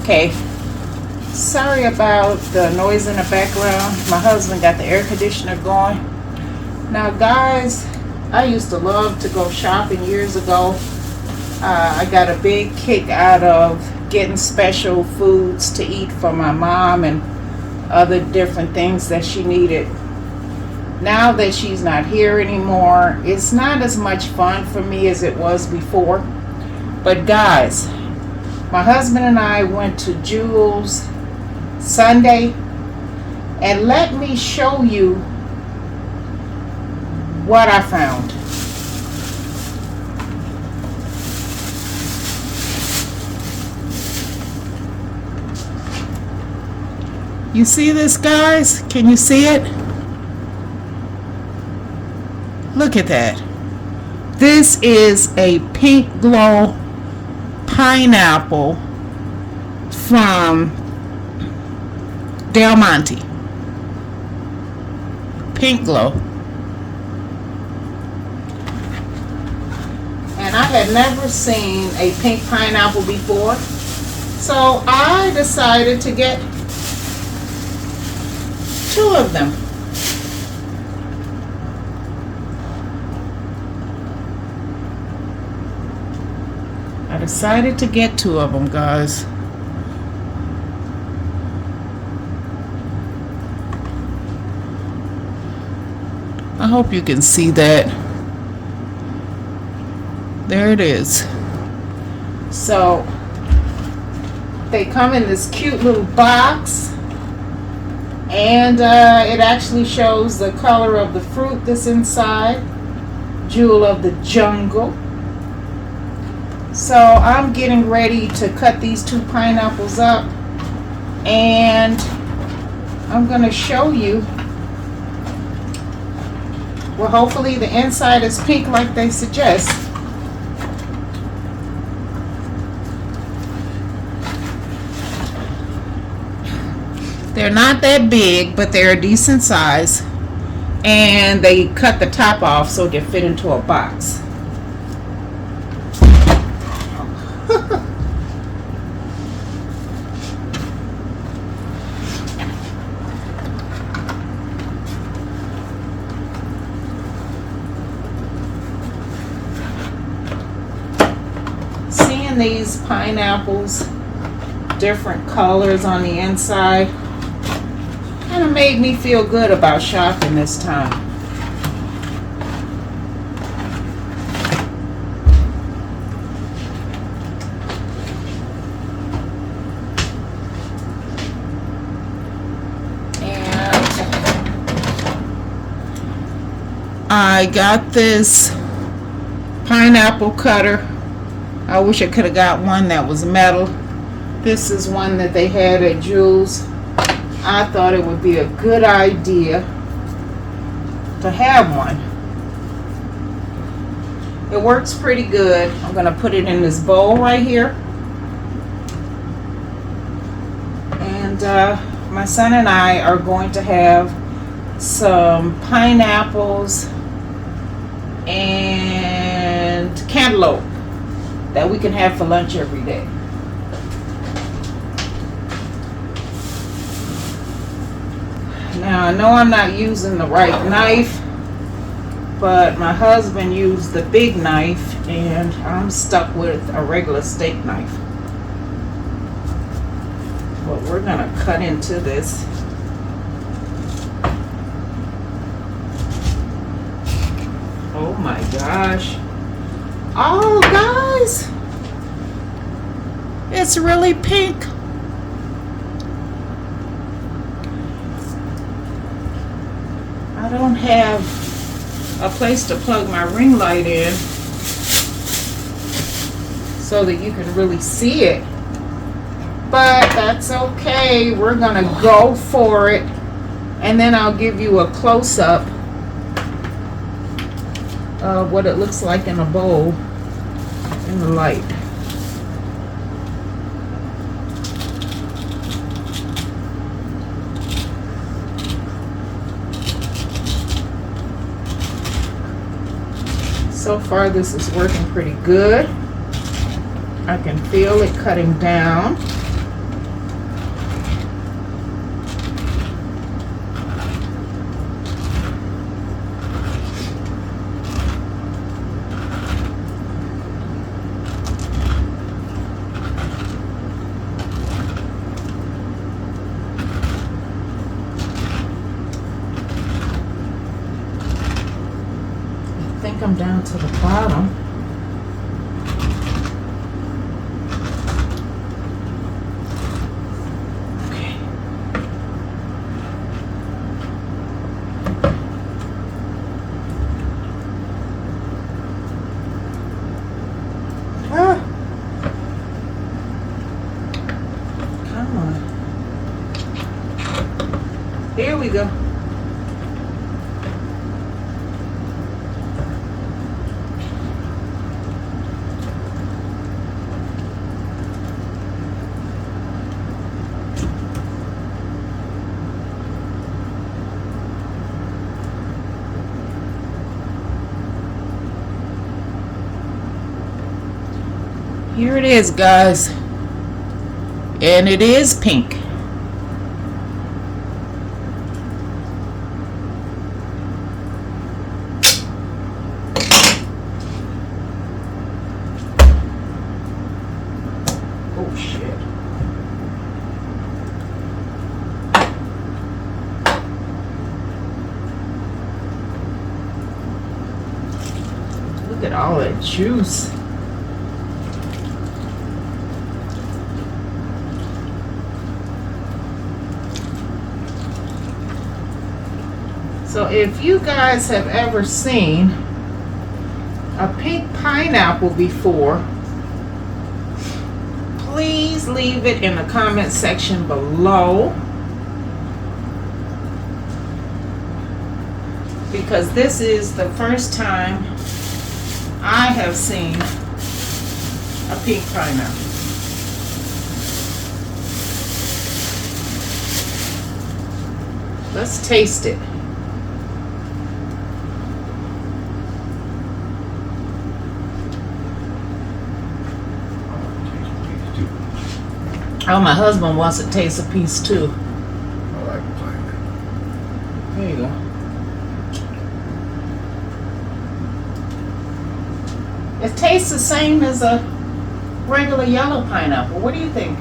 Okay, sorry about the noise in the background. My husband got the air conditioner going. Now guys, I used to love to go shopping years ago. I got a big kick out of getting special foods to eat for my mom and other different things that she needed. Now that she's not here anymore, it's not as much fun for me as it was before. But guys, my husband and I went to Jewel's Sunday, and let me show you what I found. You see this, guys? Can you see it? Look at that. This is a Pink Glow pineapple from Del Monte. Pink Glow. And I had never seen a pink pineapple before, so I decided to get 2 of them. I decided to get 2 of them, guys. I hope you can see that. There it is. So they come in this cute little box, and it actually shows the color of the fruit that's inside. Jewel of the Jungle. So I'm getting ready to cut these 2 pineapples up, and I'm going to show you. Well, hopefully the inside is pink like they suggest. They're not that big, but they're a decent size, and they cut the top off so they fit into a box. Seeing these pineapples, different colors on the inside, kind of made me feel good about shopping this time. I got this pineapple cutter. I wish I could have got one that was metal. This is one that they had at Jewel's. I thought it would be a good idea to have one. It works pretty good. I'm going to put it in this bowl right here. And my son and I are going to have some pineapples and cantaloupe that we can have for lunch every day. Now I know I'm not using the right knife, but my husband used the big knife and I'm stuck with a regular steak knife. But we're gonna cut into this. Oh my gosh. Oh guys, it's really pink. I don't have a place to plug my ring light in so that you can really see it, but that's okay. We're gonna go for it, and then I'll give you a close-up of what it looks like in a bowl in the light. So far this is working pretty good. I can feel it cutting down. bottom. Okay. Ah. Come on. Here we go. Here it is, guys. And it is pink. Oh, shit. Look at all that juice. So if you guys have ever seen a pink pineapple before, please leave it in the comment section below, because this is the first time I have seen a pink pineapple. Let's taste it. Oh, my husband wants to taste a piece too. I like pineapple. There you go. It tastes the same as a regular yellow pineapple. What do you think?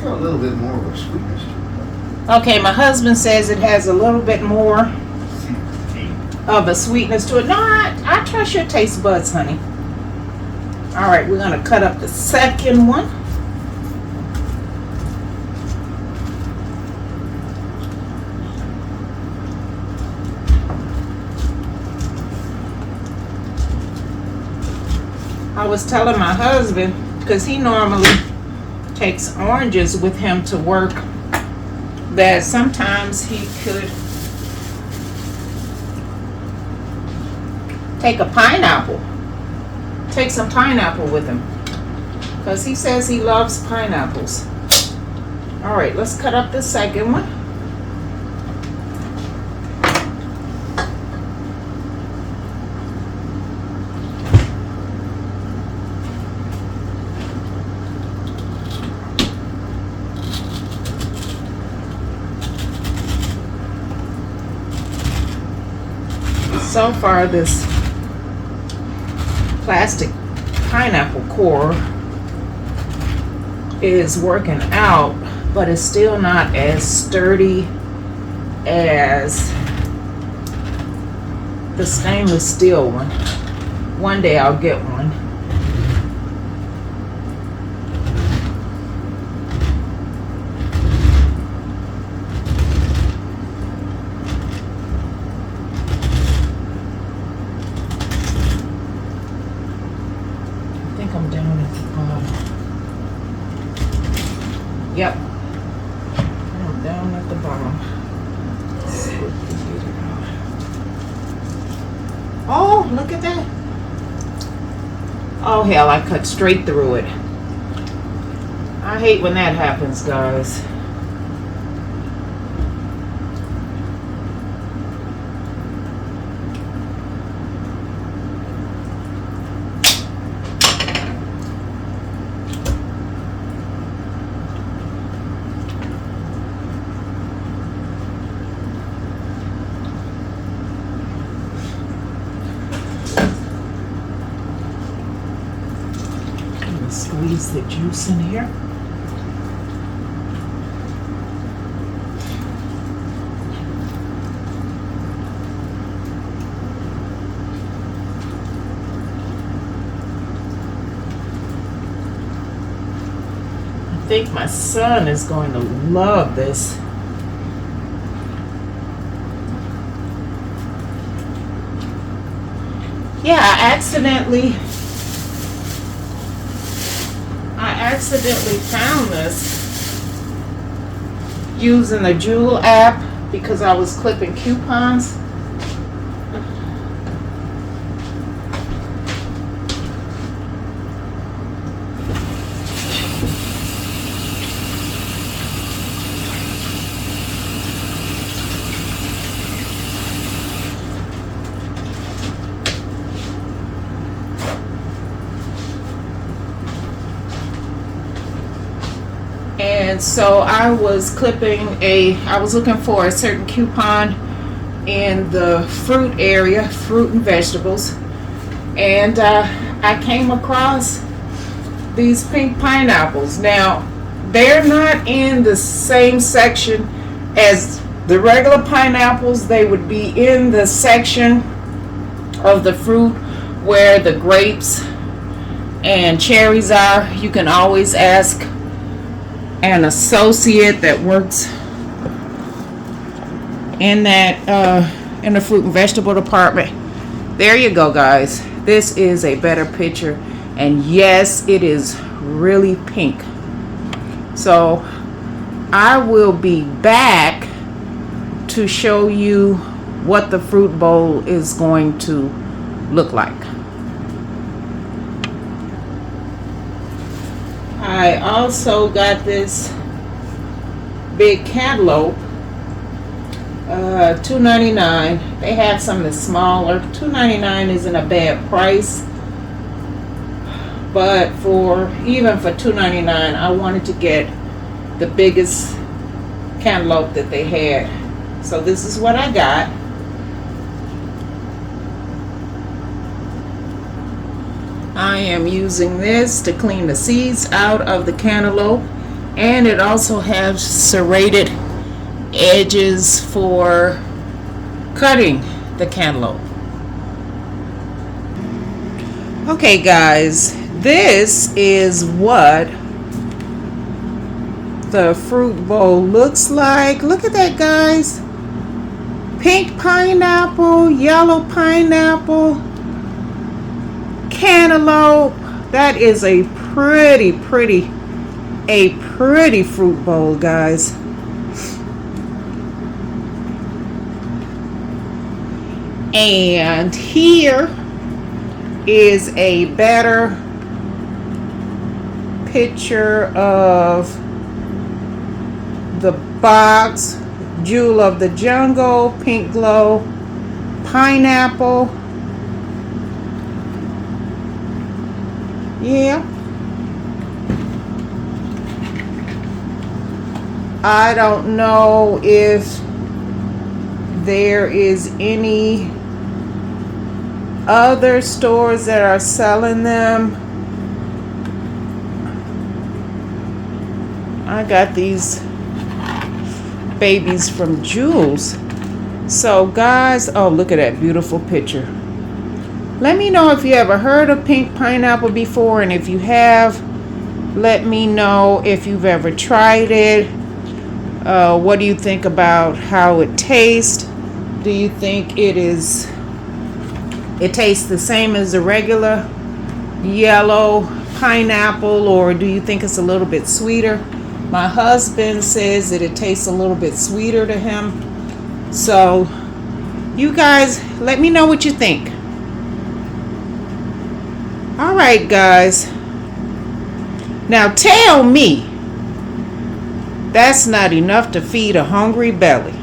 Got a little bit more of a sweetness to it. Okay, my husband says it has a little bit more of a sweetness to it. No, I trust your taste buds, honey. All right, we're gonna cut up the second one. I was telling my husband, because he normally takes oranges with him to work, that sometimes he could take a pineapple, take some pineapple with him, because he says he loves pineapples. All right, let's cut up the second one. So far, this plastic pineapple core is working out, but it's still not as sturdy as the stainless steel one. One day I'll get one. I'm down at the bottom. Yep. I'm down at the bottom. Let's see if we can get it out. Oh, look at that. Oh, hell, I cut straight through it. I hate when that happens, guys. Squeeze the juice in here. think my son is going to love this. Yeah, I accidentally found this using the Jewel app because I was clipping coupons. And so I was looking for a certain coupon in the fruit area, fruit and vegetables. And I came across these pink pineapples. Now, they're not in the same section as the regular pineapples. They would be in the section of the fruit where the grapes and cherries are. You can always ask an associate that works in that in the fruit and vegetable department. There you go, guys. This is a better picture, and yes, it is really pink. So I will be back to show you what the fruit bowl is going to look like. I also got this big cantaloupe, $2.99. They have some that's smaller. $2.99 isn't a bad price, but even for $2.99, I wanted to get the biggest cantaloupe that they had. So this is what I got. I am using this to clean the seeds out of the cantaloupe, and it also has serrated edges for cutting the cantaloupe. Okay, guys, this is what the fruit bowl looks like. Look at that, guys. Pink pineapple, yellow pineapple, cantaloupe. That is a pretty fruit bowl, guys. And here is a better picture of the box. Jewel of the Jungle, Pink Glow, pineapple. Yeah. I don't know if there is any other stores that are selling them. I got these babies from Jewel's. So guys, oh, look at that beautiful picture. Let me know if you ever heard of pink pineapple before, and if you have, let me know if you've ever tried it. What do you think about how it tastes? Do you think it tastes the same as the regular yellow pineapple, or do you think it's a little bit sweeter? My husband says that it tastes a little bit sweeter to him. So you guys, let me know what you think. All right, guys. Now tell me that's not enough to feed a hungry belly,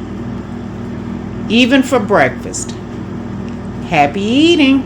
even for breakfast. Happy eating.